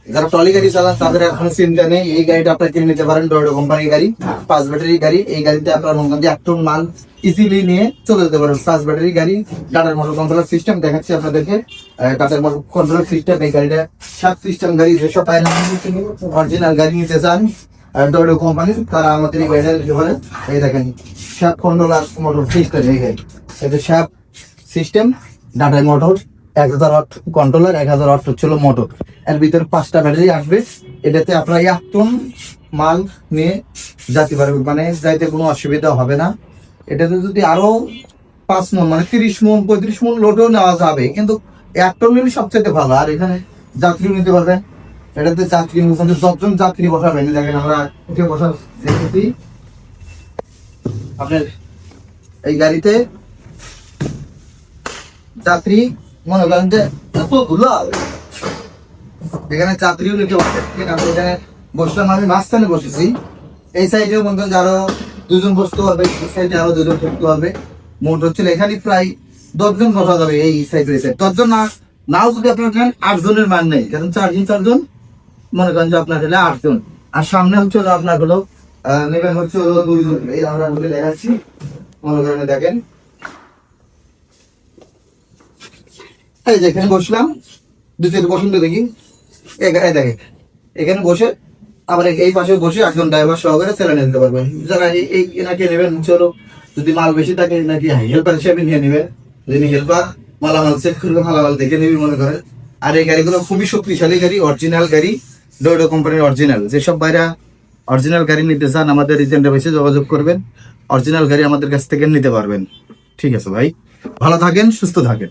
যারা ট্রলি গাড়ি চালান তাদের এখন চিন্তা নেই, এই গাড়িটা আপনারা কিনে নিতে পারেন। ডয়ডো কোম্পানির গাড়ি, 5 ব্যাটারি গাড়ি। এই গাড়িতে আপনারা মনে করেন যে 1 টন মাল ইজিলি নিয়ে চলে যেতে পারেন। 5 ব্যাটারি গাড়ি, টাটার মোটর কন্ট্রোলার সিস্টেম দেখাচ্ছি আপনাদেরকে। টাটার মোটর কন্ট্রোলার সিস্টেম, এই গাড়িটা 7 সিস্টেম গাড়ি। যেসব অরিজিনাল গাড়ি নিতে চান ডয়ডো কোম্পানি, তারা আমাদের এই গাড়িটা নিতে পারেন। এই দেখেন শ্যাপ কন্ট্রোলার মোটর সিস্টেম, এই গাড়ি এটা শ্যাপ সিস্টেম, টাটার মোটর 1000 ওয়াট কন্ট্রোলার, 1000 ওয়াট হচ্ছিল মোটর। এর ভিতরে 5টা ব্যাটারি আসবে। এটাতে আপনারা 1 টন মাল নিয়ে যেতে পারবেন, মানে যাইতে কোনো অসুবিধা হবে না। এটাতে যদি আরো 5 মন মানে 30 মন 35 মন লোডও নেওয়া যাবে, কিন্তু 1 টন নিলে সবচেয়ে ভালো। আর এখানে যাত্রী নিতে পারবেন। এটাতে যাত্রী 10জন যাত্রী বসাবেন। দেখেন আমরা উঠে বসার দেখি আপনার এই গাড়িতে যাত্রী মনে করেন যে এতগুলো এখানে যাত্রীও নিতে পারবে। এখানে বসলাম, আমি মাঝখানে বসেছি। এই সাইডেও মনে করেন আরো 2জন বসতে পারবে, এই সাইডে আরো 2জন বসতে পারবে। মোট হচ্ছিল এখানে প্রায় 10 জন বসা যাবে। এই সাইডে 10 জন নাও যদি আপনার 8 জনের মান নেই, কারণ 4 জন মনে করেন যে আপনার হলে 8 জন। আর সামনে হচ্ছে আপনার হলো নেবেন হচ্ছে 2 জন। এই আমরা বলে দেখাচ্ছি, মনে করেন দেখেন এই যেখানে বসলাম, 2 বসুন তো দেখি। এখানে দেখেন, এখানে বসে আবার এই পাশে বসে একজন ড্রাইভার সহকারে ছেড়ে নিতে পারবেন। যারা এই এনাকে নেবেন, চলো যদি মাল বেশি থাকে নাকি হেল্পার হিসেবে নিয়ে নেবেন। যিনি হেল্পার মালামাল চেক করবে, মালামাল দেখে নেবে মনে করেন। আর এই গাড়িগুলো খুবই শক্তিশালী গাড়ি, অরিজিনাল গাড়ি, ডয়ডো কোম্পানির অরিজিনাল। যেসব বাইরা অরিজিনাল গাড়ি নিতে চান আমাদের রিজেন্টে বেশি যোগাযোগ করবেন, অরিজিনাল গাড়ি আমাদের কাছ থেকে নিতে পারবেন। ঠিক আছে ভাই, ভালো থাকেন, সুস্থ থাকেন।